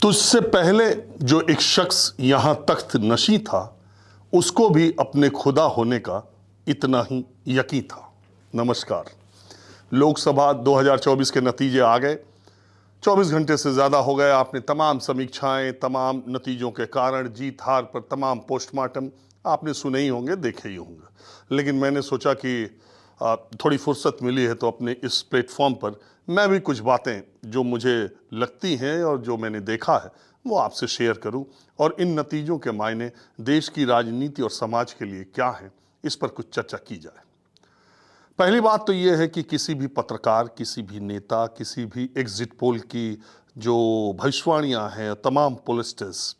तुझसे पहले जो एक शख्स यहां तख्त नशी था, उसको भी अपने खुदा होने का इतना ही यकीन था। नमस्कार। लोकसभा 2024 के नतीजे आ गए। 24 घंटे से ज़्यादा हो गए। आपने तमाम समीक्षाएं, तमाम नतीजों के कारण, जीत हार पर तमाम पोस्टमार्टम आपने सुने ही होंगे, देखे ही होंगे। लेकिन मैंने सोचा कि थोड़ी फुर्सत मिली है तो अपने इस प्लेटफॉर्म पर मैं भी कुछ बातें जो मुझे लगती हैं और जो मैंने देखा है वो आपसे शेयर करूं, और इन नतीजों के मायने देश की राजनीति और समाज के लिए क्या है, इस पर कुछ चर्चा की जाए। पहली बात तो ये है कि किसी भी पत्रकार, किसी भी नेता, किसी भी एग्जिट पोल की जो भविष्यवाणियां हैं, तमाम पोलिस्टर्स,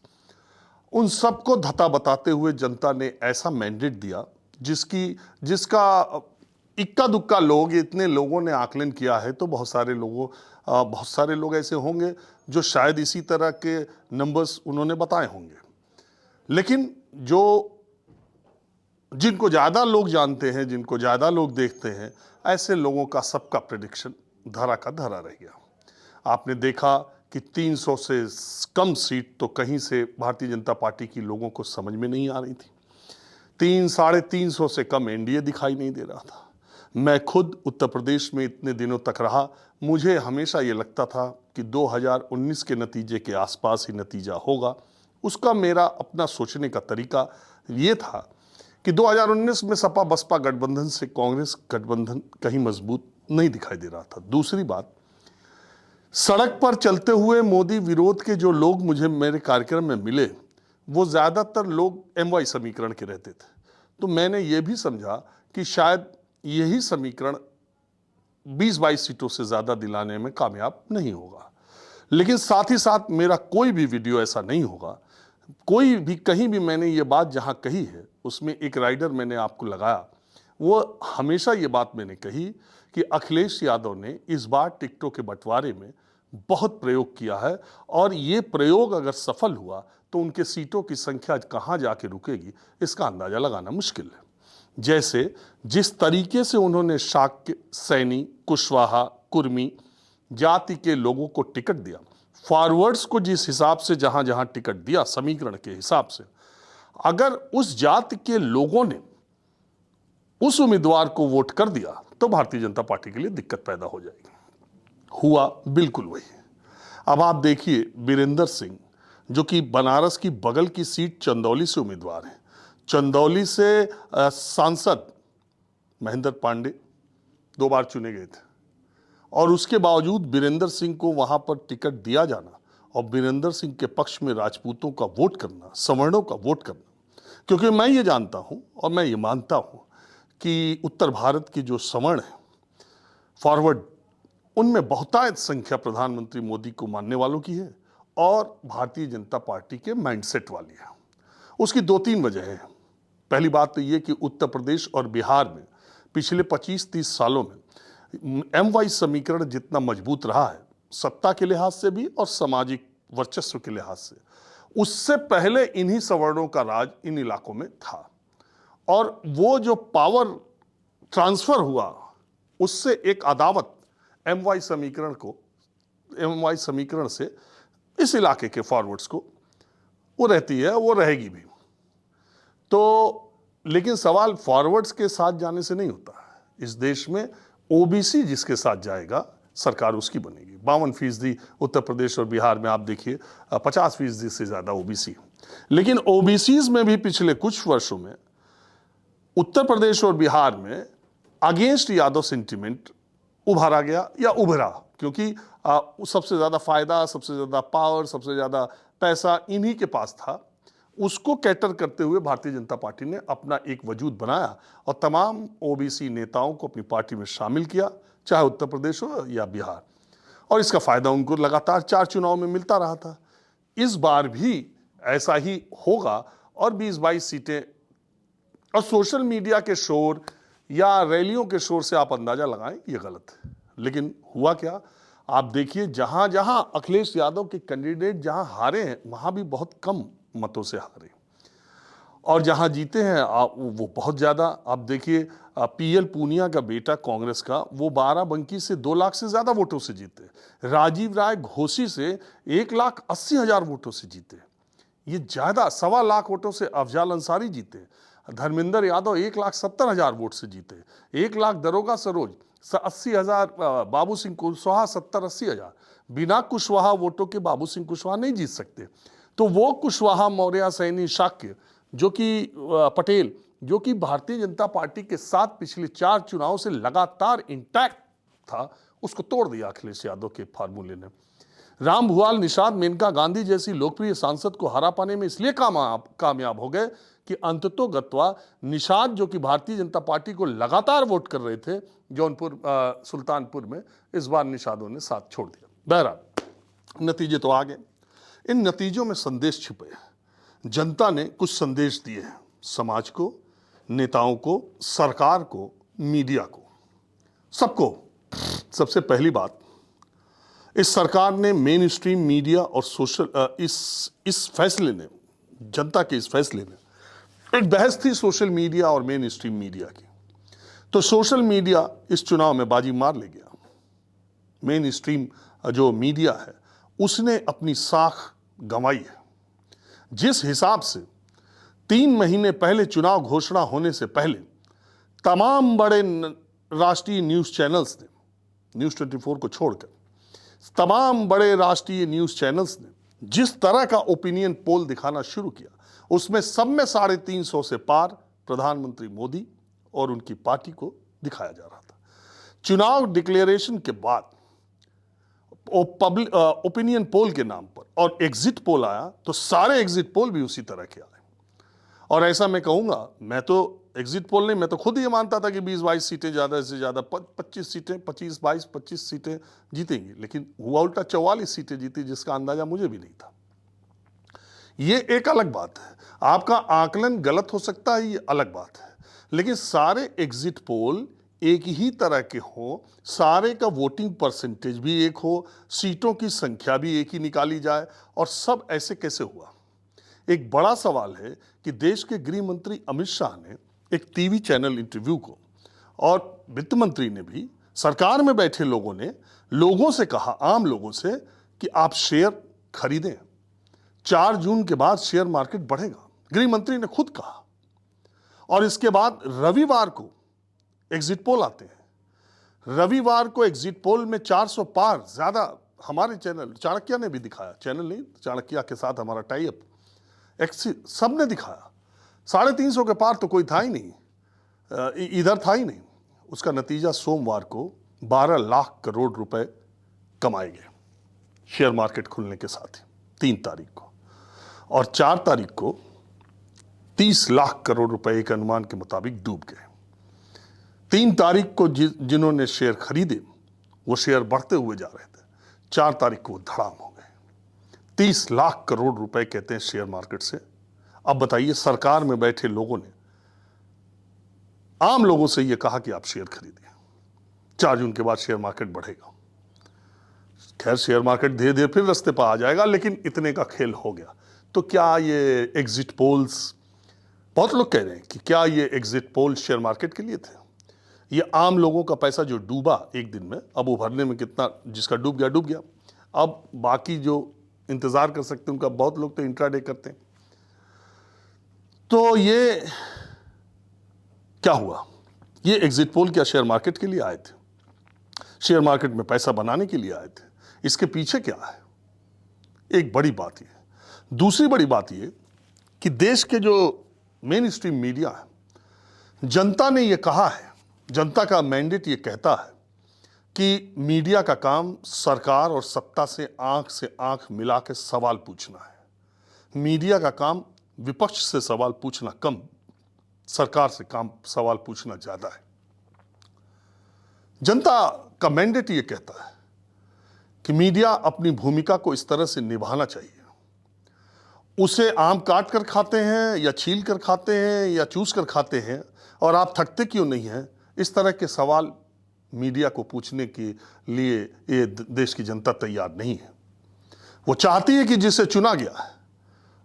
उन सबको धता बताते हुए जनता ने ऐसा मैंडेट दिया जिसका इक्का दुक्का लोग, इतने लोगों ने आकलन किया है तो बहुत सारे लोग ऐसे होंगे जो शायद इसी तरह के नंबर्स उन्होंने बताए होंगे। लेकिन जिनको ज़्यादा लोग जानते हैं, जिनको ज़्यादा लोग देखते हैं, ऐसे लोगों का सबका प्रेडिक्शन धरा का धरा रह गया। आपने देखा कि 300 से कम सीट तो कहीं से भारतीय जनता पार्टी की लोगों को समझ में नहीं आ रही थी। 300-350 से कम एनडीए दिखाई नहीं दे रहा था। मैं खुद उत्तर प्रदेश में इतने दिनों तक रहा, मुझे हमेशा ये लगता था कि 2019 के नतीजे के आसपास ही नतीजा होगा। उसका मेरा अपना सोचने का तरीका ये था कि 2019 में सपा बसपा गठबंधन से कांग्रेस गठबंधन कहीं मजबूत नहीं दिखाई दे रहा था। दूसरी बात, सड़क पर चलते हुए मोदी विरोध के जो लोग मुझे मेरे कार्यक्रम में मिले, वो ज़्यादातर लोग एमवाई समीकरण के रहते थे। तो मैंने ये भी समझा कि शायद यही समीकरण 20-22 सीटों से ज़्यादा दिलाने में कामयाब नहीं होगा। लेकिन साथ ही साथ मेरा कोई भी वीडियो ऐसा नहीं होगा, कोई भी कहीं भी मैंने ये बात जहाँ कही है उसमें एक राइडर मैंने आपको लगाया, वो हमेशा ये बात मैंने कही कि अखिलेश यादव ने इस बार टिकटों के बंटवारे में बहुत प्रयोग किया है, और ये प्रयोग अगर सफल हुआ तो उनके सीटों की संख्या कहाँ जाके रुकेगी इसका अंदाजा लगाना मुश्किल है। जैसे जिस तरीके से उन्होंने शाक्य, सैनी, कुशवाहा, कुर्मी जाति के लोगों को टिकट दिया, फॉरवर्ड्स को जिस हिसाब से जहां जहां टिकट दिया समीकरण के हिसाब से, अगर उस जाति के लोगों ने उस उम्मीदवार को वोट कर दिया तो भारतीय जनता पार्टी के लिए दिक्कत पैदा हो जाएगी। हुआ बिल्कुल वही। अब आप देखिए, वीरेंद्र सिंह जो कि बनारस की बगल की सीट चंदौली से उम्मीदवार हैं, चंदौली से सांसद महेंद्र पांडे 2 बार चुने गए थे, और उसके बावजूद वीरेंद्र सिंह को वहां पर टिकट दिया जाना और वीरेंद्र सिंह के पक्ष में राजपूतों का वोट करना, सवर्णों का वोट करना, क्योंकि मैं ये जानता हूं और मैं ये मानता हूं कि उत्तर भारत की जो सवर्ण है, फॉरवर्ड, उनमें बहुतायत संख्या प्रधानमंत्री मोदी को मानने वालों की है और भारतीय जनता पार्टी के माइंडसेट वाली है। उसकी 2-3 वजह हैं। पहली बात तो ये कि उत्तर प्रदेश और बिहार में पिछले 25-30 सालों में एमवाई समीकरण जितना मजबूत रहा है, सत्ता के लिहाज से भी और सामाजिक वर्चस्व के लिहाज से, उससे पहले इन्हीं सवर्णों का राज इन इलाकों में था, और वो जो पावर ट्रांसफर हुआ उससे एक अदावत एमवाई समीकरण से इस इलाके के फॉरवर्ड्स को वो रहती है, वो रहेगी भी। तो लेकिन सवाल फॉरवर्ड्स के साथ जाने से नहीं होता। इस देश में ओबीसी जिसके साथ जाएगा सरकार उसकी बनेगी। 52% उत्तर प्रदेश और बिहार में आप देखिए, 50% से ज्यादा ओबीसी। लेकिन ओबीसीज में भी पिछले कुछ वर्षों में उत्तर प्रदेश और बिहार में अगेंस्ट यादव सेंटिमेंट उभारा गया या उभरा, क्योंकि सबसे ज्यादा फायदा, सबसे ज्यादा पावर, सबसे ज्यादा पैसा इन्हीं के पास था। उसको कैटर करते हुए भारतीय जनता पार्टी ने अपना एक वजूद बनाया और तमाम ओबीसी नेताओं को अपनी पार्टी में शामिल किया, चाहे उत्तर प्रदेश हो या बिहार, और इसका फायदा उनको लगातार 4 चुनाव में मिलता रहा था। इस बार भी ऐसा ही होगा, और 20-22 सीटें, और सोशल मीडिया के शोर या रैलियों के शोर से आप अंदाजा लगाएं, ये गलत है। लेकिन हुआ क्या, आप देखिए, जहां जहां अखिलेश यादव के कैंडिडेट जहां हारे हैं, वहां भी बहुत कम मतों से हारे, और जहां जीते हैं वो बहुत ज्यादा। आप देखिए पीएल पूनिया का बेटा कांग्रेस का, वो बाराबंकी से 2 लाख से ज्यादा वोटों से जीते। राजीव राय घोसी से 1,80,000 वोटों से जीते। ये ज्यादा 1.25 लाख वोटों से अफजाल अंसारी जीते। धर्मेंद्र यादव 1,70,000 वोट से जीते। 1 लाख दरोगा सरोज, 80,000 बाबू सिंह कुशवाहा 70-80,000। बिना कुशवाहा वोटों के बाबू सिंह कुशवाहा नहीं जीत सकते। तो वो कुशवाहा, मौर्य, सैनी, शाक्य जो कि पटेल, जो कि भारतीय जनता पार्टी के साथ पिछले 4 चुनाव से लगातार इंटैक्ट था, उसको तोड़ दिया अखिलेश यादव के फार्मूले ने। राम भुआल, निषाद, मेनका गांधी जैसी लोकप्रिय सांसद को हरा पाने में इसलिए कामयाब हो गए कि अंततोगत्वा निषाद, जो कि भारतीय जनता पार्टी को लगातार वोट कर रहे थे जौनपुर सुल्तानपुर में, इस बार निषादों ने साथ छोड़ दिया। बहरहाल नतीजे तो आ गए। इन नतीजों में संदेश छिपे हैं। जनता ने कुछ संदेश दिए हैं, समाज को, नेताओं को, सरकार को, मीडिया को, सबको। सबसे पहली बात, इस सरकार ने मेन स्ट्रीम मीडिया और सोशल इस फैसले ने, जनता के इस फैसले ने, एक बहस थी सोशल मीडिया और मेन स्ट्रीम मीडिया की, तो सोशल मीडिया इस चुनाव में बाजी मार ले गया। मेन स्ट्रीम जो मीडिया है उसने अपनी साख गंवाई है। जिस हिसाब से 3 महीने पहले चुनाव घोषणा होने से पहले तमाम बड़े राष्ट्रीय न्यूज चैनल्स ने, न्यूज 24 को छोड़कर तमाम बड़े राष्ट्रीय न्यूज चैनल्स ने जिस तरह का ओपिनियन पोल दिखाना शुरू किया, उसमें सब में 350 से पार प्रधानमंत्री मोदी और उनकी पार्टी को दिखाया जा रहा था। चुनाव डिक्लेरेशन के बाद ओपिनियन पोल के नाम पर और एग्जिट पोल आया, तो सारे एग्जिट पोल भी उसी तरह के आए। और ऐसा मैं कहूंगा, मैं तो एग्जिट पोल नहीं, मैं तो खुद ये मानता था कि 20-22 सीटें, ज्यादा से ज्यादा 25 सीटें, 25 सीटें जीतेंगी, लेकिन हुआ उल्टा, 44 सीटें जीती, जिसका अंदाजा मुझे भी नहीं था। ये एक अलग बात है, आपका आकलन गलत हो सकता है, ये अलग बात है, लेकिन सारे एग्जिट पोल एक ही तरह के हो, सारे का वोटिंग परसेंटेज भी एक हो, सीटों की संख्या भी एक ही निकाली जाए, और सब ऐसे कैसे हुआ? एक बड़ा सवाल है कि देश के गृह मंत्री अमित शाह ने एक टीवी चैनल इंटरव्यू को, और वित्त मंत्री ने भी, सरकार में बैठे लोगों ने लोगों से कहा, आम लोगों से, कि आप शेयर खरीदें, 4 जून के बाद शेयर मार्केट बढ़ेगा। गृह मंत्री ने खुद कहा। और इसके बाद रविवार को एग्जिट पोल आते हैं। रविवार को एग्जिट पोल में 400 पार, ज्यादा हमारे चैनल चाणक्य ने भी दिखाया, चैनल नहीं, चाणक्य के साथ हमारा टाई अप, सब ने दिखाया, 350 के पार तो कोई था ही नहीं, इधर था ही नहीं। उसका नतीजा सोमवार को 12 लाख करोड़ रुपए कमाए गए शेयर मार्केट खुलने के साथ ही 3 तारीख को, और 4 तारीख को 30 लाख करोड़ रुपए एक अनुमान के मुताबिक डूब गए। 3 तारीख को जिन्होंने शेयर खरीदे वो शेयर बढ़ते हुए जा रहे थे, 4 तारीख को धड़ाम हो गए। 30 लाख करोड़ रुपए कहते हैं शेयर मार्केट से। अब बताइए, सरकार में बैठे लोगों ने आम लोगों से यह कहा कि आप शेयर खरीदिए, 4 जून के बाद शेयर मार्केट बढ़ेगा। खैर, शेयर मार्केट धीरे धीरे फिर रास्ते पर आ जाएगा, लेकिन इतने का खेल हो गया। तो क्या ये एग्जिट पोल्स, बहुत लोग कह रहे हैं कि क्या ये एग्जिट पोल शेयर मार्केट के लिए थे? ये आम लोगों का पैसा जो डूबा एक दिन में, अब उभरने में कितना, जिसका डूब गया डूब गया। अब बाकी जो इंतजार कर सकते हैं उनका, बहुत लोग तो इंट्राडे करते हैं। तो ये क्या हुआ? ये एग्जिट पोल क्या शेयर मार्केट के लिए आए थे? शेयर मार्केट में पैसा बनाने के लिए आए थे? इसके पीछे क्या है? एक बड़ी बात ये, दूसरी बड़ी बात ये कि देश के जो मेन स्ट्रीम मीडिया है, जनता ने ये कहा है, जनता का मैंडेट ये कहता है कि मीडिया का काम सरकार और सत्ता से आंख मिला के सवाल पूछना है। मीडिया का काम विपक्ष से सवाल पूछना कम, सरकार से सवाल पूछना ज्यादा है। जनता का मैंडेट ये कहता है कि मीडिया अपनी भूमिका को इस तरह से निभाना चाहिए। उसे आम काट कर खाते हैं या छील कर खाते हैं या चूस कर खाते हैं, और आप थकते क्यों नहीं हैं? इस तरह के सवाल मीडिया को पूछने के लिए ये देश की जनता तैयार नहीं है। वो चाहती है कि जिसे चुना गया है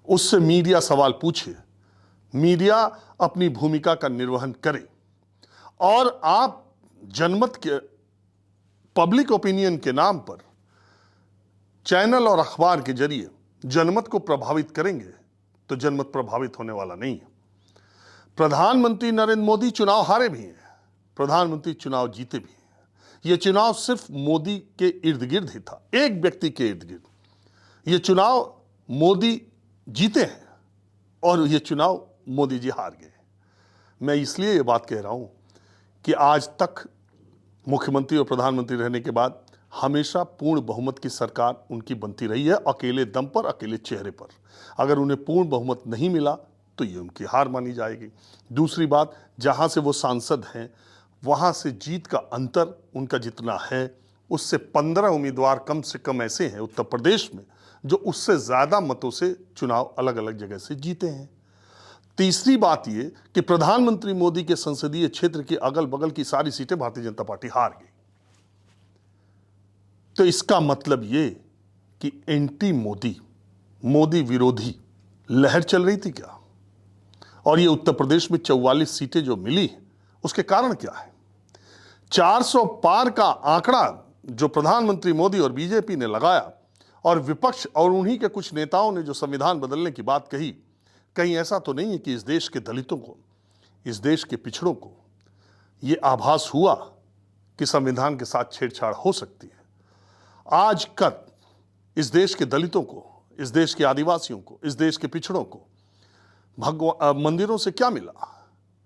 उससे मीडिया सवाल पूछे, मीडिया अपनी भूमिका का निर्वहन करे और आप जनमत के, पब्लिक ओपिनियन के नाम पर चैनल और अखबार के जरिए जनमत को प्रभावित करेंगे तो जनमत प्रभावित होने वाला नहीं है। प्रधानमंत्री नरेंद्र मोदी चुनाव हारे भी हैं, प्रधानमंत्री चुनाव जीते भी हैं। यह चुनाव सिर्फ मोदी के इर्द गिर्द ही था, एक व्यक्ति के इर्द गिर्द। यह चुनाव मोदी जीते हैं और यह चुनाव मोदी जी हार गए। मैं इसलिए यह बात कह रहा हूं कि आज तक मुख्यमंत्री और प्रधानमंत्री रहने के बाद हमेशा पूर्ण बहुमत की सरकार उनकी बनती रही है, अकेले दम पर, अकेले चेहरे पर। अगर उन्हें पूर्ण बहुमत नहीं मिला तो ये उनकी हार मानी जाएगी। दूसरी बात, जहां से वो सांसद हैं वहां से जीत का अंतर उनका जितना है उससे 15 उम्मीदवार कम से कम ऐसे हैं उत्तर प्रदेश में जो उससे ज्यादा मतों से चुनाव अलग अलग जगह से जीते हैं। तीसरी बात ये कि प्रधानमंत्री मोदी के संसदीय क्षेत्र के अगल बगल की सारी सीटें भारतीय जनता पार्टी हार गई। तो इसका मतलब ये कि एंटी मोदी, मोदी विरोधी लहर चल रही थी क्या? और ये उत्तर प्रदेश में 44 सीटें जो मिली उसके कारण क्या है? 400 पार का आंकड़ा जो प्रधानमंत्री मोदी और बीजेपी ने लगाया और विपक्ष और उन्हीं के कुछ नेताओं ने जो संविधान बदलने की बात कही, कहीं ऐसा तो नहीं है कि इस देश के दलितों को, इस देश के पिछड़ों को यह आभास हुआ कि संविधान के साथ छेड़छाड़ हो सकती है? आज कल इस देश के दलितों को, इस देश के आदिवासियों को, इस देश के पिछड़ों को मंदिरों से क्या मिला?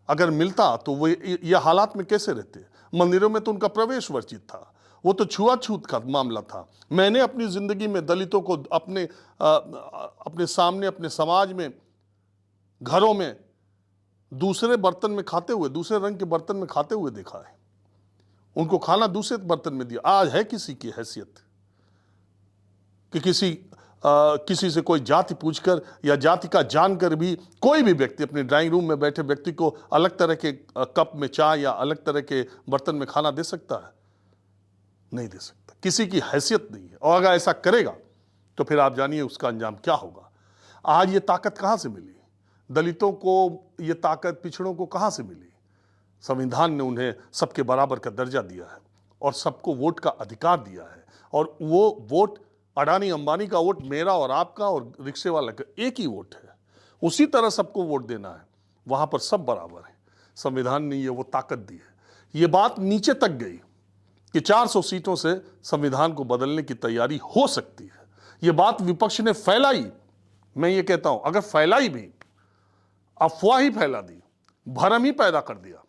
अगर मिलता तो वो ये हालात में कैसे रहते? मंदिरों में तो उनका प्रवेश वर्जित था, वो तो छुआछूत का मामला था। मैंने अपनी जिंदगी में दलितों को अपने सामने, अपने समाज में, घरों में दूसरे बर्तन में खाते हुए, दूसरे रंग के बर्तन में खाते हुए देखा है। उनको खाना दूसरे बर्तन में दिया। आज है किसी की हैसियत कि किसी से कोई जाति पूछकर या जाति का जानकर भी कोई भी व्यक्ति अपने ड्राइंग रूम में बैठे व्यक्ति को अलग तरह के कप में चाय या अलग तरह के बर्तन में खाना दे सकता है? नहीं दे सकता। किसी की हैसियत नहीं है। और अगर ऐसा करेगा तो फिर आप जानिए उसका अंजाम क्या होगा। आज ये ताकत कहां से मिली? दलितों को ये ताकत, पिछड़ों को कहां से मिली? संविधान ने उन्हें सबके बराबर का दर्जा दिया है और सबको वोट का अधिकार दिया है। और वो वोट, अडानी अंबानी का वोट मेरा और आपका और रिक्शे वाला का एक ही वोट है। उसी तरह सबको वोट देना है, वहां पर सब बराबर है। संविधान ने ये वो ताकत दी है। ये बात नीचे तक गई कि 400 सीटों से संविधान को बदलने की तैयारी हो सकती है। ये बात विपक्ष ने फैलाई। मैं ये कहता हूं, अगर फैलाई भी, अफवाह ही फैला दी, भरम ही पैदा कर दिया,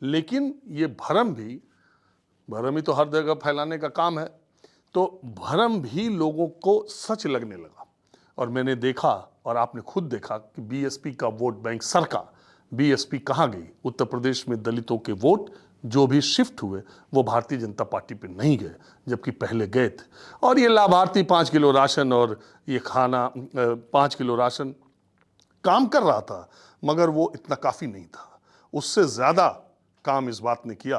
लेकिन ये भरम ही तो हर जगह फैलाने का काम है, तो भरम भी लोगों को सच लगने लगा। और मैंने देखा और आपने खुद देखा कि बीएसपी का वोट बैंक सरका। बीएसपी कहां गई? उत्तर प्रदेश में दलितों के वोट जो भी शिफ्ट हुए वो भारतीय जनता पार्टी पे नहीं गए, जबकि पहले गए थे। और ये लाभार्थी 5 किलो राशन और ये खाना 5 किलो राशन काम कर रहा था, मगर वो इतना काफी नहीं था। उससे ज्यादा काम इस बात ने किया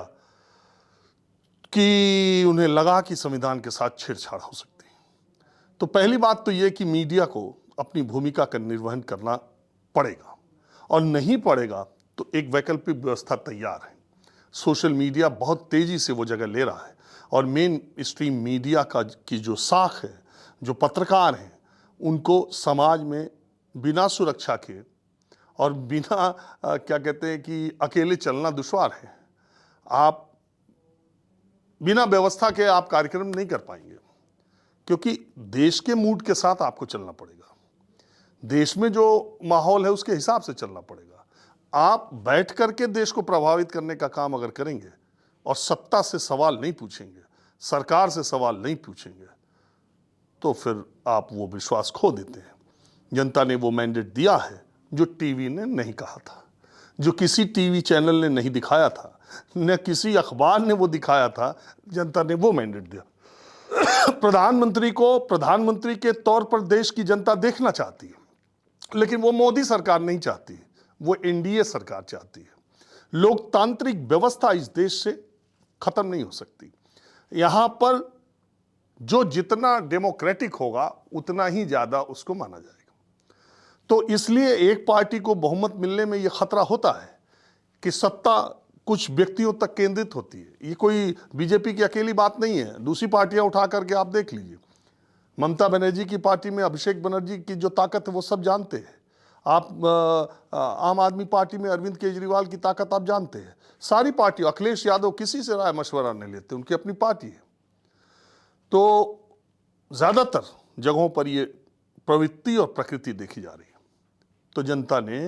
कि उन्हें लगा कि संविधान के साथ छेड़छाड़ हो सकती है। तो पहली बात तो यह कि मीडिया को अपनी भूमिका का निर्वहन करना पड़ेगा, और नहीं पड़ेगा तो एक वैकल्पिक व्यवस्था तैयार है। सोशल मीडिया बहुत तेजी से वो जगह ले रहा है, और मेन स्ट्रीम मीडिया की जो साख है, जो पत्रकार हैं, उनको समाज में बिना सुरक्षा के और बिना क्या कहते हैं कि अकेले चलना दुश्वार है। आप बिना व्यवस्था के आप कार्यक्रम नहीं कर पाएंगे, क्योंकि देश के मूड के साथ आपको चलना पड़ेगा। देश में जो माहौल है उसके हिसाब से चलना पड़ेगा। आप बैठ करके देश को प्रभावित करने का काम अगर करेंगे और सत्ता से सवाल नहीं पूछेंगे, सरकार से सवाल नहीं पूछेंगे, तो फिर आप वो विश्वास खो देते हैं। जनता ने वो मैंडेट दिया है जो टीवी ने नहीं कहा था, जो किसी टीवी चैनल ने नहीं दिखाया था, न किसी अखबार ने वो दिखाया था। जनता ने वो मैंडेट दिया। प्रधानमंत्री को प्रधानमंत्री के तौर पर देश की जनता देखना चाहती है, लेकिन वो मोदी सरकार नहीं चाहती, वो एनडीए सरकार चाहती है। लोकतांत्रिक व्यवस्था इस देश से खत्म नहीं हो सकती। यहां पर जो जितना डेमोक्रेटिक होगा उतना ही ज्यादा उसको माना जाएगा। तो इसलिए एक पार्टी को बहुमत मिलने में यह खतरा होता है कि सत्ता कुछ व्यक्तियों तक केंद्रित होती है। ये कोई बीजेपी की अकेली बात नहीं है, दूसरी पार्टियां उठा करके आप देख लीजिए। ममता बनर्जी की पार्टी में अभिषेक बनर्जी की जो ताकत है वो सब जानते हैं। आप आम आदमी पार्टी में अरविंद केजरीवाल की ताकत आप जानते हैं। सारी पार्टी, अखिलेश यादव किसी से राय मशवरा नहीं लेते, उनकी अपनी पार्टी है। तो ज्यादातर जगहों पर ये प्रवृत्ति और प्रकृति देखी जा रही है। तो जनता ने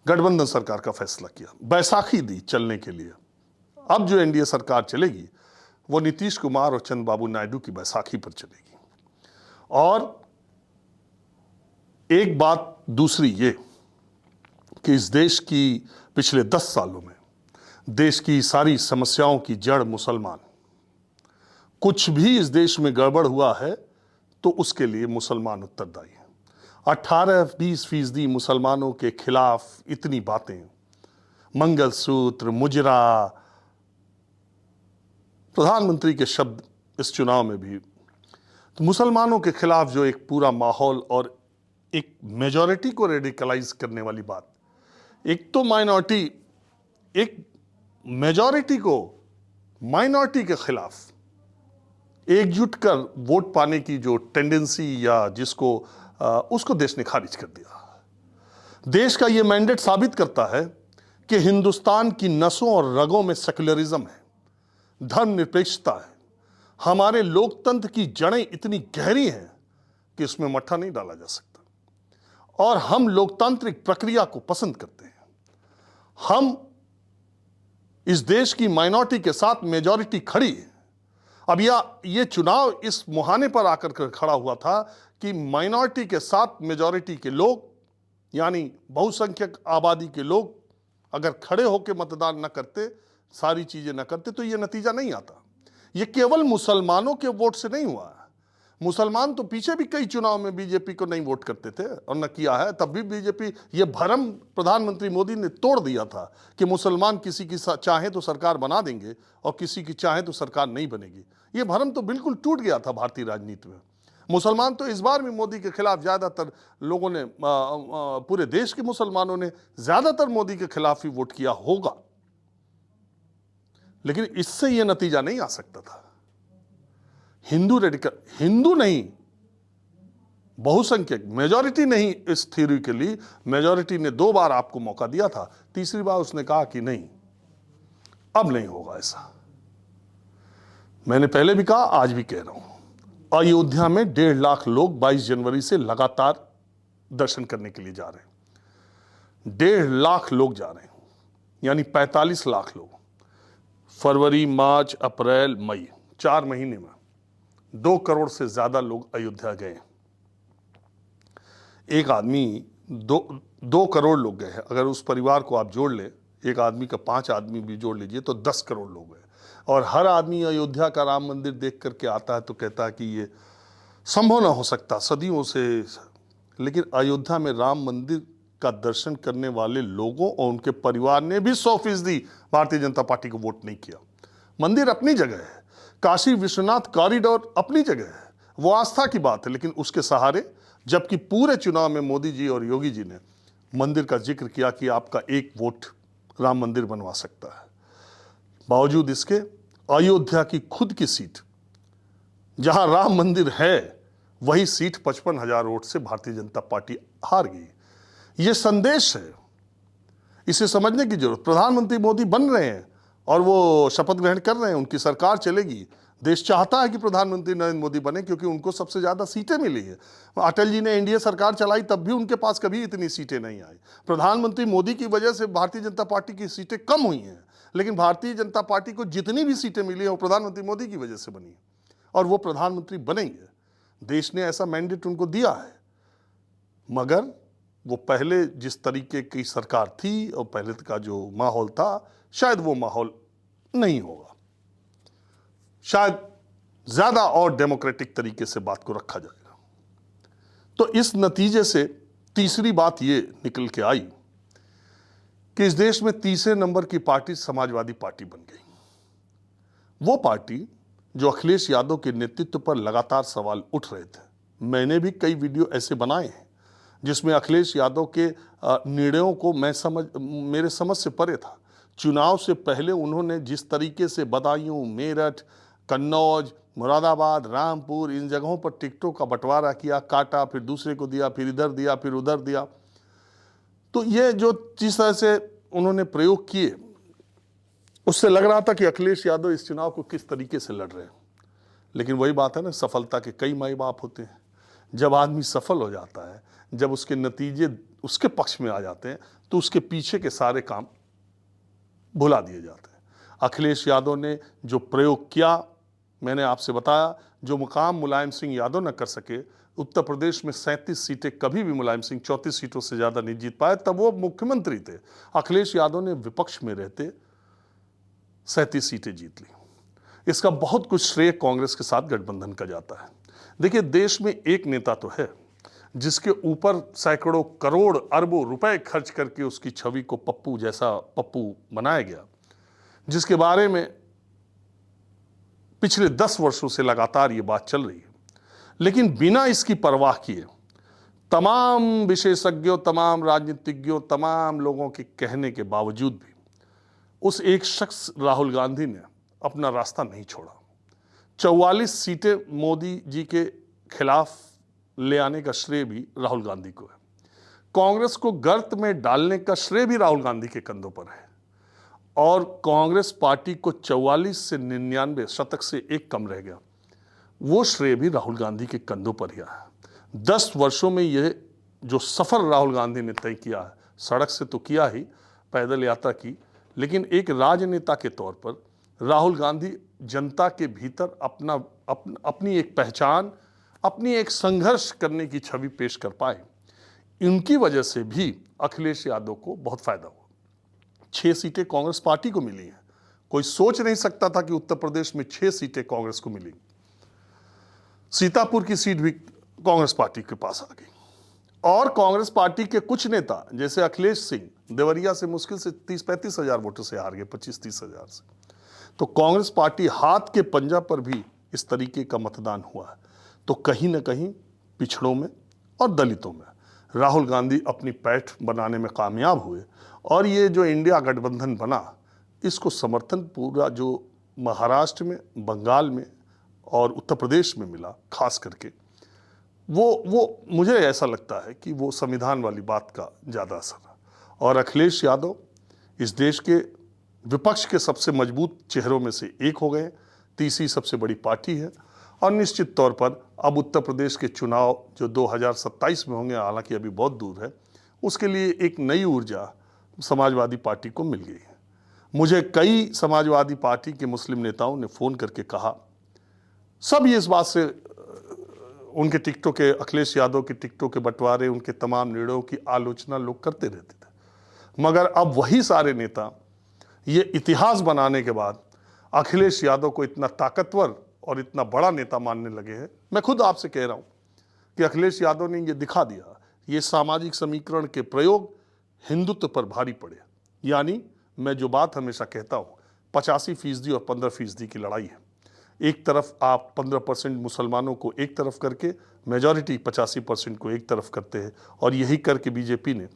गठबंधन सरकार का फैसला किया, बैसाखी दी चलने के लिए। अब जो एनडीए सरकार चलेगी वो नीतीश कुमार और चंद्रबाबू नायडू की बैसाखी पर चलेगी। और एक बात दूसरी ये कि इस देश की पिछले 10 सालों में देश की सारी समस्याओं की जड़ मुसलमान। कुछ भी इस देश में गड़बड़ हुआ है तो उसके लिए मुसलमान उत्तरदायी हैं। 18-20% मुसलमानों के खिलाफ इतनी बातें, मंगलसूत्र, मुजरा, प्रधानमंत्री के शब्द इस चुनाव में भी, तो मुसलमानों के खिलाफ जो एक पूरा माहौल और एक मेजॉरिटी को रेडिकलाइज करने वाली बात, एक तो माइनॉरिटी, एक मेजॉरिटी को माइनॉरिटी के खिलाफ एकजुट कर वोट पाने की जो टेंडेंसी या जिसको उसको देश ने खारिज कर दिया। देश का यह मैंडेट साबित करता है कि हिंदुस्तान की नसों और रगों में सेक्युलरिज्म है, धर्मनिरपेक्षता है। हमारे लोकतंत्र की जड़ें इतनी गहरी हैं कि इसमें मट्ठा नहीं डाला जा सकता। और हम लोकतांत्रिक प्रक्रिया को पसंद करते हैं। हम इस देश की माइनॉरिटी के साथ मेजॉरिटी खड़ी है। अब ये चुनाव इस मुहाने पर आकर खड़ा हुआ था कि माइनॉरिटी के साथ मेजॉरिटी के लोग, यानी बहुसंख्यक आबादी के लोग अगर खड़े होकर मतदान न करते, सारी चीजें न करते, तो ये नतीजा नहीं आता। ये केवल मुसलमानों के वोट से नहीं हुआ। मुसलमान तो पीछे भी कई चुनाव में बीजेपी को नहीं वोट करते थे और न किया है, तब भी बीजेपी, ये भरम प्रधानमंत्री मोदी ने तोड़ दिया था कि मुसलमान किसी की चाहे तो सरकार बना देंगे और किसी की चाहे तो सरकार नहीं बनेगी। ये भरम तो बिल्कुल टूट गया था भारतीय राजनीति में। मुसलमान तो इस बार भी मोदी के खिलाफ ज्यादातर लोगों ने, पूरे देश के मुसलमानों ने ज्यादातर मोदी के खिलाफ ही वोट किया होगा, लेकिन इससे यह नतीजा नहीं आ सकता था। हिंदू नहीं, बहुसंख्यक, मेजॉरिटी नहीं, इस थ्योरी के लिए मेजॉरिटी ने 2 बार आपको मौका दिया था, तीसरी बार उसने कहा कि नहीं, अब नहीं होगा ऐसा। मैंने पहले भी कहा, आज भी कह रहा हूं, अयोध्या में 1.5 लाख लोग 22 जनवरी से लगातार दर्शन करने के लिए जा रहे हैं। 1.5 लाख लोग जा रहे हैं, यानी 45 लाख लोग। फरवरी, मार्च, अप्रैल, मई, 4 महीने में 2 करोड़ से ज्यादा लोग अयोध्या गए। एक आदमी 2 करोड़ लोग गए हैं। अगर उस परिवार को आप जोड़ ले, एक आदमी का 5 आदमी भी जोड़ लीजिए तो 10 करोड़ लोग गए। और हर आदमी अयोध्या का राम मंदिर देख करके आता है तो कहता है कि ये संभव ना हो सकता सदियों से। लेकिन अयोध्या में राम मंदिर का दर्शन करने वाले लोगों और उनके परिवार ने भी 100% भारतीय जनता पार्टी को वोट नहीं किया। मंदिर अपनी जगह है, काशी विश्वनाथ कॉरिडोर अपनी जगह है, वो आस्था की बात है, लेकिन उसके सहारे, जबकि पूरे चुनाव में मोदी जी और योगी जी ने मंदिर का जिक्र किया कि आपका 1 वोट राम मंदिर बनवा सकता है, बावजूद इसके अयोध्या की खुद की सीट जहां राम मंदिर है, वही सीट 55,000 वोट से भारतीय जनता पार्टी हार गई। यह संदेश है, इसे समझने की जरूरत। प्रधानमंत्री मोदी बन रहे हैं और वो शपथ ग्रहण कर रहे हैं, उनकी सरकार चलेगी। देश चाहता है कि प्रधानमंत्री नरेंद्र मोदी बने क्योंकि उनको सबसे ज्यादा सीटें मिली है। अटल जी ने एनडीए सरकार चलाई तब भी उनके पास कभी इतनी सीटें नहीं आई। प्रधानमंत्री मोदी की वजह से भारतीय जनता पार्टी की सीटें कम हुई हैं, लेकिन भारतीय जनता पार्टी को जितनी भी सीटें मिली है वो प्रधानमंत्री मोदी की वजह से बनी है और वो प्रधानमंत्री बनेंगे। देश ने ऐसा मैंडेट उनको दिया है, मगर वो पहले जिस तरीके की सरकार थी और पहले का जो माहौल था, शायद वो माहौल नहीं होगा। शायद ज्यादा और डेमोक्रेटिक तरीके से बात को रखा जाएगा। तो इस नतीजे से तीसरी बात ये निकल के आई कि इस देश में तीसरे नंबर की पार्टी समाजवादी पार्टी बन गई। वो पार्टी जो अखिलेश यादव के नेतृत्व पर लगातार सवाल उठ रहे थे, मैंने भी कई वीडियो ऐसे बनाए हैं जिसमें अखिलेश यादव के निर्णयों को मेरे समझ से परे था। चुनाव से पहले उन्होंने जिस तरीके से बदायूं, मेरठ, कन्नौज, मुरादाबाद, रामपुर, इन जगहों पर टिकटों का बंटवारा किया, काटा, फिर दूसरे को दिया, फिर इधर दिया, फिर उधर दिया, तो ये जो जिस तरह से उन्होंने प्रयोग किए, उससे लग रहा था कि अखिलेश यादव इस चुनाव को किस तरीके से लड़ रहे हैं। लेकिन वही बात है ना, सफलता के कई माई बाप होते हैं। जब आदमी सफल हो जाता है, जब उसके नतीजे उसके पक्ष में आ जाते हैं, तो उसके पीछे के सारे काम भुला दिए जाते हैं। अखिलेश यादव ने जो प्रयोग किया, मैंने आपसे बताया, जो मुकाम मुलायम सिंह यादव न कर सके, उत्तर प्रदेश में 37 सीटें कभी भी मुलायम सिंह 34 सीटों से ज़्यादा नहीं जीत पाए, तब वो मुख्यमंत्री थे। अखिलेश यादव ने विपक्ष में रहते 37 सीटें जीत ली। इसका बहुत कुछ श्रेय कांग्रेस के साथ गठबंधन का जाता है। देखिए, देश में एक नेता तो है जिसके ऊपर सैकड़ों करोड़ अरबों रुपए खर्च करके उसकी छवि को पप्पू जैसा पप्पू बनाया गया, जिसके बारे में पिछले 10 वर्षों से लगातार ये बात चल रही है। लेकिन बिना इसकी परवाह किए तमाम विशेषज्ञों, तमाम राजनीतिज्ञों, तमाम लोगों के कहने के बावजूद भी उस एक शख्स राहुल गांधी ने अपना रास्ता नहीं छोड़ा। 44 सीटें मोदी जी के खिलाफ ले आने का श्रेय भी राहुल गांधी को है। कांग्रेस को गर्त में डालने का श्रेय भी राहुल गांधी के कंधों पर है। और कांग्रेस पार्टी को 44 से 99 शतक से एक कम रह गया, वो श्रेय भी राहुल गांधी के कंधों पर ही आया। 10 वर्षों में यह जो सफर राहुल गांधी ने तय किया है, सड़क से तो किया ही, पैदल यात्रा की, लेकिन एक राजनेता के तौर पर राहुल गांधी जनता के भीतर अपनी एक पहचान, अपनी एक संघर्ष करने की छवि पेश कर पाए। इनकी वजह से भी अखिलेश यादव को बहुत फायदा हुआ। 6 सीटें कांग्रेस पार्टी को मिली हैं। कोई सोच नहीं सकता था कि उत्तर प्रदेश में 6 सीटें कांग्रेस को मिली। सीतापुर की सीट भी कांग्रेस पार्टी के पास आ गई। और कांग्रेस पार्टी के कुछ नेता जैसे अखिलेश सिंह देवरिया से मुश्किल से 30-35 हजार वोटों से हार गए, 25-30 हजार से। तो कांग्रेस पार्टी हाथ के पंजा पर भी इस तरीके का मतदान हुआ है। तो कहीं ना कहीं पिछड़ों में और दलितों में राहुल गांधी अपनी पैठ बनाने में कामयाब हुए। और ये जो इंडिया गठबंधन बना, इसको समर्थन पूरा जो महाराष्ट्र में, बंगाल में और उत्तर प्रदेश में मिला, खास करके वो मुझे ऐसा लगता है कि वो संविधान वाली बात का ज़्यादा असर है। और अखिलेश यादव इस देश के विपक्ष के सबसे मजबूत चेहरों में से एक हो गए, तीसरी सबसे बड़ी पार्टी है। और निश्चित तौर पर अब उत्तर प्रदेश के चुनाव जो 2027 में होंगे, हालांकि अभी बहुत दूर है, उसके लिए एक नई ऊर्जा समाजवादी पार्टी को मिल गई है। मुझे कई समाजवादी पार्टी के मुस्लिम नेताओं ने फ़ोन करके कहा, सब ये इस बात से उनके टिकटों के, अखिलेश यादव के टिकटों के बंटवारे, उनके तमाम निर्णयों की आलोचना लोग करते रहते थे, मगर अब वही सारे नेता ये इतिहास बनाने के बाद अखिलेश यादव को इतना ताकतवर और इतना बड़ा नेता मानने लगे हैं। मैं खुद आपसे कह रहा हूँ कि अखिलेश यादव ने ये दिखा दिया, ये सामाजिक समीकरण के प्रयोग हिंदुत्व पर भारी पड़े। यानी मैं जो बात हमेशा कहता हूँ, 85% और 15% की लड़ाई है। एक तरफ आप 15% मुसलमानों को एक तरफ करके मेजॉरिटी 85% को एक तरफ करते हैं, और यही करके बीजेपी ने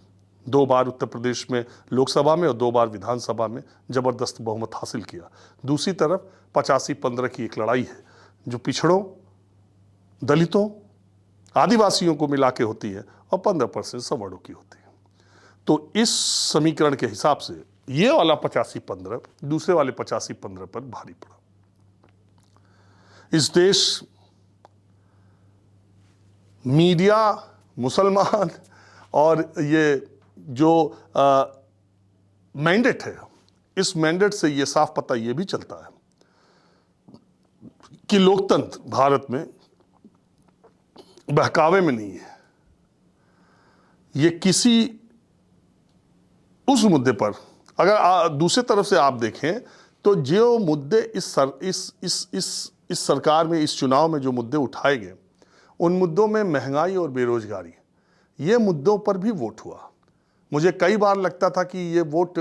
2 बार उत्तर प्रदेश में लोकसभा में और 2 बार विधानसभा में जबरदस्त बहुमत हासिल किया। दूसरी तरफ 85-15 की एक लड़ाई है जो पिछड़ों, दलितों, आदिवासियों को मिला के होती है, और 15% सवर्णों की होती है। तो इस समीकरण के हिसाब से ये वाला 85-15 दूसरे वाले 85-15 पर भारी पड़ा। इस देश, मीडिया, मुसलमान और ये जो मैंडेट है, इस मैंडेट से ये साफ पता ये भी चलता है कि लोकतंत्र भारत में बहकावे में नहीं है। ये किसी उस मुद्दे पर, अगर दूसरे तरफ से आप देखें तो जो मुद्दे इस सरकार में, इस चुनाव में जो मुद्दे उठाए गए, उन मुद्दों में महंगाई और बेरोजगारी, ये मुद्दों पर भी वोट हुआ। मुझे कई बार लगता था कि ये वोट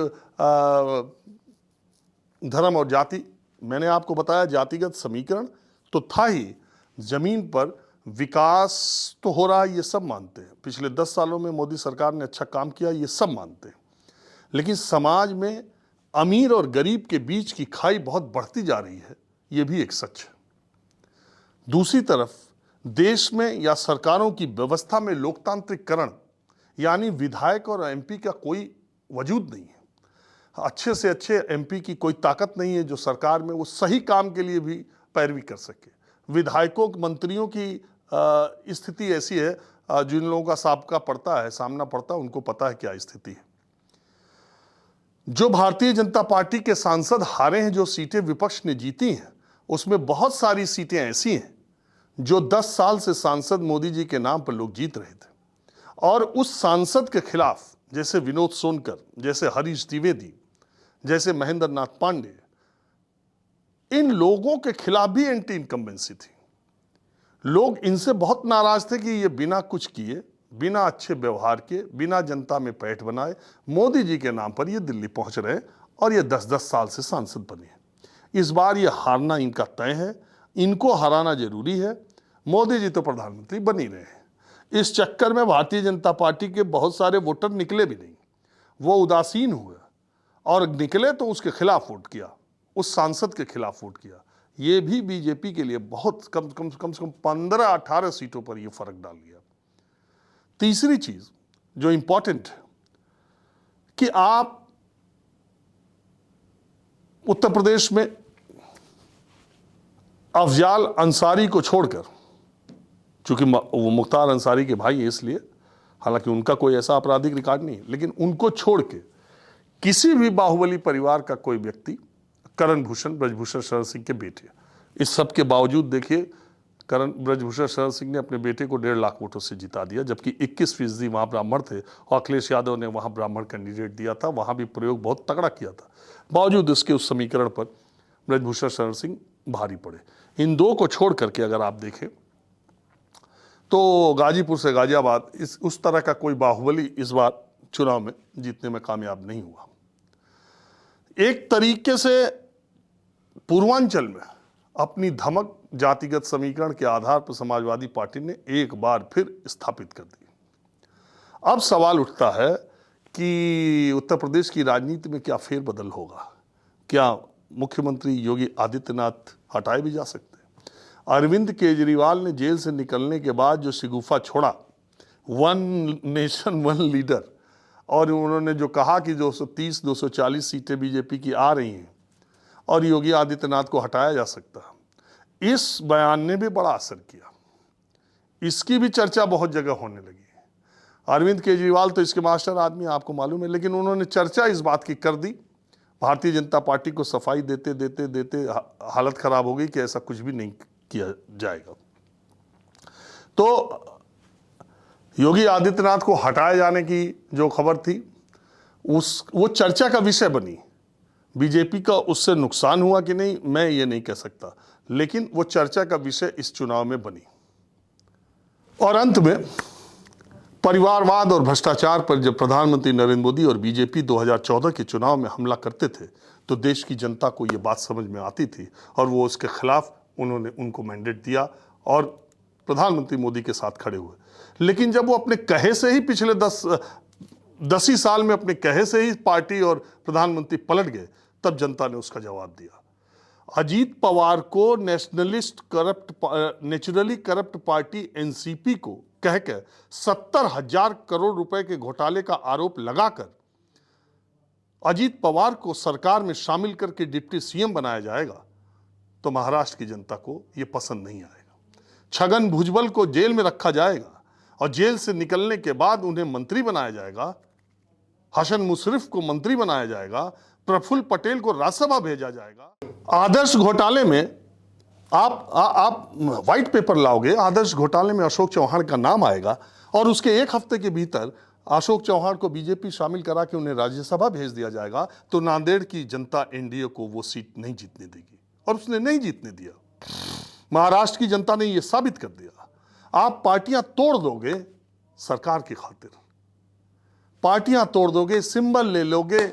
धर्म और जाति, मैंने आपको बताया जातिगत समीकरण तो था ही, जमीन पर विकास तो हो रहा है, ये सब मानते हैं। पिछले 10 सालों में मोदी सरकार ने अच्छा काम किया, ये सब मानते हैं। लेकिन समाज में अमीर और गरीब के बीच की खाई बहुत बढ़ती जा रही है, ये भी एक सच है। दूसरी तरफ देश में या सरकारों की व्यवस्था में लोकतांत्रिकरण यानी विधायक और एमपी का कोई वजूद नहीं है। अच्छे से अच्छे एमपी की कोई ताकत नहीं है जो सरकार में वो सही काम के लिए भी पैरवी कर सके। विधायकों मंत्रियों की स्थिति ऐसी है, जिन लोगों का सामना पड़ता है उनको पता है क्या स्थिति है। जो भारतीय जनता पार्टी के सांसद हारे हैं, जो सीटें विपक्ष ने जीती हैं, उसमें बहुत सारी सीटें ऐसी हैं जो 10 साल से सांसद मोदी जी के नाम पर लोग जीत रहे थे, और उस सांसद के खिलाफ जैसे विनोद सोनकर, जैसे हरीश द्विवेदी, जैसे महेंद्र नाथ पांडे, इन लोगों के खिलाफ भी एंटी इनकम्बेंसी थी। लोग इनसे बहुत नाराज थे कि ये बिना कुछ किए, बिना अच्छे व्यवहार के, बिना जनता में पैठ बनाए मोदी जी के नाम पर ये दिल्ली पहुंच रहे हैं और ये 10-10 साल से सांसद बने हैं। इस बार ये हारना इनका तय है, इनको हराना जरूरी है। मोदी जी तो प्रधानमंत्री बन ही रहे हैं। इस चक्कर में भारतीय जनता पार्टी के बहुत सारे वोटर निकले भी नहीं, वो उदासीन हुए और निकले तो उसके खिलाफ वोट किया, उस सांसद के खिलाफ वोट किया। ये भी बीजेपी के लिए बहुत कम से कम 15-18 सीटों पर यह फर्क डाल गया। तीसरी चीज जो इंपॉर्टेंट है कि आप उत्तर प्रदेश में अफजाल अंसारी को छोड़कर, चूंकि वो मुख्तार अंसारी के भाई है इसलिए, हालांकि उनका कोई ऐसा आपराधिक रिकॉर्ड नहीं, लेकिन उनको छोड़ के किसी भी बाहुबली परिवार का कोई व्यक्ति, करण भूषण, ब्रजभूषण शरण सिंह के बेटे, इस सब के बावजूद देखिए करण ब्रजभूषण शरण सिंह ने अपने बेटे को 1.5 लाख वोटों से जिता दिया, जबकि 21% वहां ब्राह्मण थे और अखिलेश यादव ने वहां ब्राह्मण कैंडिडेट दिया था, वहां भी प्रयोग बहुत तगड़ा किया था। बावजूद इसके उस समीकरण पर ब्रजभूषण शरण सिंह भारी पड़े। इन दो को छोड़ करके अगर आप देखें तो गाजीपुर से गाजियाबाद उस तरह का कोई बाहुबली इस बार चुनाव में जीतने में कामयाब नहीं हुआ। एक तरीके से पूर्वांचल में अपनी धमक जातिगत समीकरण के आधार पर समाजवादी पार्टी ने एक बार फिर स्थापित कर दी। अब सवाल उठता है कि उत्तर प्रदेश की राजनीति में क्या फेरबदल होगा? क्या मुख्यमंत्री योगी आदित्यनाथ हटाए भी जा सकते हैं? अरविंद केजरीवाल ने जेल से निकलने के बाद जो शिगुफा छोड़ा, वन नेशन वन लीडर, और उन्होंने जो कहा कि 230-240 सीटें बीजेपी की आ रही हैं और योगी आदित्यनाथ को हटाया जा सकता है, इस बयान ने भी बड़ा असर किया। इसकी भी चर्चा बहुत जगह होने लगी है। अरविंद केजरीवाल तो इसके मास्टर आदमी, आपको मालूम है, लेकिन उन्होंने चर्चा इस बात की कर दी, भारतीय जनता पार्टी को सफाई देते देते देते हालत खराब हो गई कि ऐसा कुछ भी नहीं किया जाएगा। तो योगी आदित्यनाथ को हटाए जाने की जो खबर थी वो चर्चा का विषय बनी। बीजेपी का उससे नुकसान हुआ कि नहीं, मैं ये नहीं कह सकता, लेकिन वो चर्चा का विषय इस चुनाव में बनी। और अंत में परिवारवाद और भ्रष्टाचार पर जब प्रधानमंत्री नरेंद्र मोदी और बीजेपी 2014 के चुनाव में हमला करते थे तो देश की जनता को ये बात समझ में आती थी और वो उसके खिलाफ उन्होंने उनको मैंडेट दिया और प्रधानमंत्री मोदी के साथ खड़े हुए। लेकिन जब वो अपने कहे से ही पिछले 10 ही साल में अपने कहे से ही पार्टी और प्रधानमंत्री पलट गए, तब जनता ने उसका जवाब दिया। अजीत पवार को नेचुरली करप्ट पार्टी एनसीपी को कहकर 70,000 करोड़ रुपए के घोटाले का आरोप लगाकर अजीत पवार को सरकार में शामिल करके डिप्टी सीएम बनाया जाएगा तो महाराष्ट्र की जनता को यह पसंद नहीं आएगा। छगन भुजबल को जेल में रखा जाएगा और जेल से निकलने के बाद उन्हें मंत्री बनाया जाएगा, हसन मुशर्रफ को मंत्री बनाया जाएगा, प्रफुल्ल पटेल को राज्यसभा भेजा जाएगा। आदर्श घोटाले में आप व्हाइट पेपर लाओगे, आदर्श घोटाले में अशोक चौहान का नाम आएगा और उसके एक हफ्ते के भीतर अशोक चौहान को बीजेपी शामिल करा के उन्हें राज्यसभा भेज दिया जाएगा तो नांदेड़ की जनता एनडीए को वो सीट नहीं जीतने देगी, और उसने नहीं जीतने दिया। महाराष्ट्र की जनता ने यह साबित कर दिया। आप पार्टियां तोड़ दोगे सरकार की खातिर, पार्टियां तोड़ दोगे, सिंबल ले लोगे।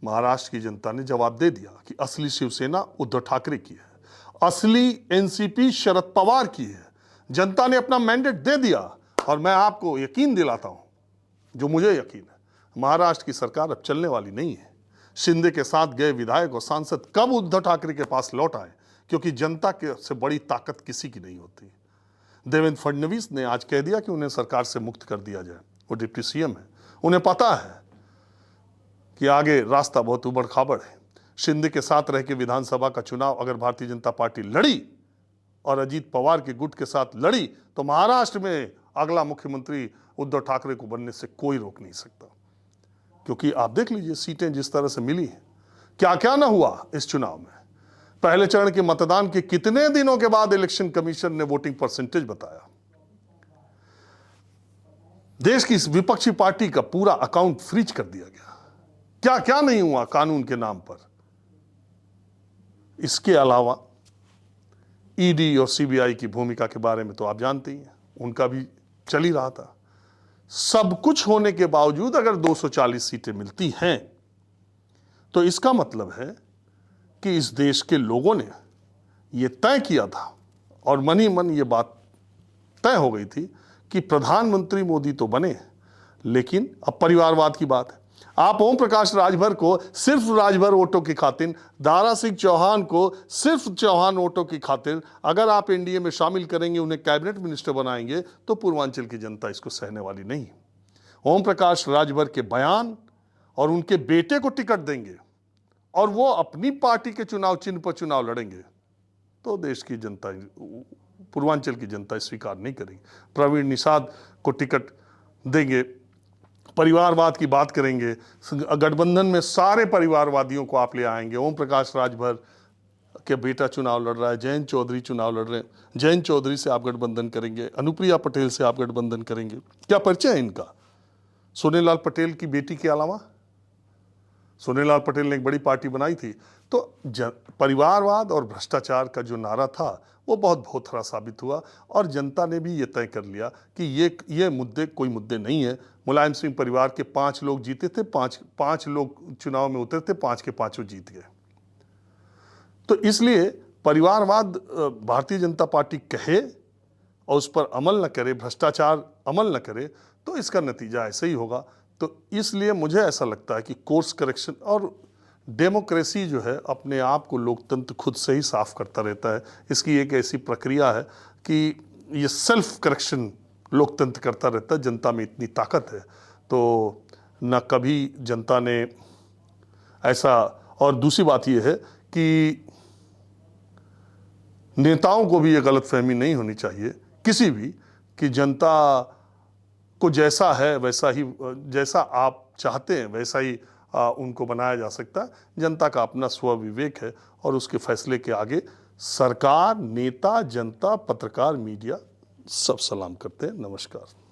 महाराष्ट्र की जनता ने जवाब दे दिया कि असली शिवसेना उद्धव ठाकरे की है, असली एनसीपी शरद पवार की है, जनता ने अपना मैंडेट दे दिया। और मैं आपको यकीन दिलाता हूं, जो मुझे यकीन है, महाराष्ट्र की सरकार अब चलने वाली नहीं है। शिंदे के साथ गए विधायक और सांसद कब उद्धव ठाकरे के पास लौट आए, क्योंकि जनता के से बड़ी ताकत किसी की नहीं होती। देवेंद्र फडणवीस ने आज कह दिया कि उन्हें सरकार से मुक्त कर दिया जाए। वो डिप्टी सीएम है, उन्हें पता है कि आगे रास्ता बहुत उबड़ खाबड़ है। शिंदे के साथ रह के विधानसभा का चुनाव अगर भारतीय जनता पार्टी लड़ी और अजीत पवार के गुट के साथ लड़ी, तो महाराष्ट्र में अगला मुख्यमंत्री उद्धव ठाकरे को बनने से कोई रोक नहीं सकता। क्योंकि आप देख लीजिए सीटें जिस तरह से मिली हैं, क्या क्या ना हुआ इस चुनाव में। पहले चरण के मतदान के कितने दिनों के बाद इलेक्शन कमीशन ने वोटिंग परसेंटेज बताया। देश की इस विपक्षी पार्टी का पूरा अकाउंट फ्रीज कर दिया गया। क्या क्या नहीं हुआ कानून के नाम पर। इसके अलावा ईडी और सीबीआई की भूमिका के बारे में तो आप जानते ही हैं, उनका भी चल ही रहा था। सब कुछ होने के बावजूद अगर 240 सीटें मिलती हैं, तो इसका मतलब है कि इस देश के लोगों ने यह तय किया था और मन ही मन ये बात तय हो गई थी कि प्रधानमंत्री मोदी तो बने, लेकिन अब परिवारवाद की बात है। आप ओम प्रकाश राजभर को सिर्फ राजभर वोटों की खातिर, दारा सिंह चौहान को सिर्फ चौहान वोटों की खातिर अगर आप एनडीए में शामिल करेंगे, उन्हें कैबिनेट मिनिस्टर बनाएंगे, तो पूर्वांचल की जनता इसको सहने वाली नहीं। ओम प्रकाश राजभर के बयान और उनके बेटे को टिकट देंगे और वो अपनी पार्टी के चुनाव चिन्ह पर चुनाव लड़ेंगे, तो देश की जनता, पूर्वांचल की जनता स्वीकार नहीं करेगी। प्रवीण निषाद को टिकट देंगे, परिवारवाद की बात करेंगे, गठबंधन में सारे परिवारवादियों को आप ले आएंगे। ओम प्रकाश राजभर के बेटा चुनाव लड़ रहा है, जयंत चौधरी चुनाव लड़ रहे हैं, जयंत चौधरी से आप गठबंधन करेंगे, अनुप्रिया पटेल से आप गठबंधन करेंगे। क्या परिचय है इनका? सोनेलाल पटेल की बेटी के अलावा सोनेलाल पटेल ने एक बड़ी पार्टी बनाई थी। तो परिवारवाद और भ्रष्टाचार का जो नारा था वो बहुत भोथरा साबित हुआ और जनता ने भी ये तय कर लिया कि ये मुद्दे कोई मुद्दे नहीं है। मुलायम सिंह परिवार के 5 लोग जीते थे, पांच लोग चुनाव में उतरे थे, 5 के 5 जीत गए। तो इसलिए परिवारवाद भारतीय जनता पार्टी कहे और उस पर अमल न करे, भ्रष्टाचार अमल न करे, तो इसका नतीजा ऐसे ही होगा। तो इसलिए मुझे ऐसा लगता है कि कोर्स करेक्शन और डेमोक्रेसी जो है अपने आप को लोकतंत्र खुद से ही साफ करता रहता है। इसकी एक ऐसी प्रक्रिया है कि ये सेल्फ करेक्शन लोकतंत्र करता रहता है। जनता में इतनी ताकत है, तो न कभी जनता ने ऐसा। और दूसरी बात ये है कि नेताओं को भी ये गलतफहमी नहीं होनी चाहिए किसी भी, कि जनता को जैसा है वैसा ही, जैसा आप चाहते हैं वैसा ही उनको बनाया जा सकता है। जनता का अपना स्व विवेक है और उसके फैसले के आगे सरकार, नेता, जनता, पत्रकार, मीडिया सब सलाम करते हैं। नमस्कार।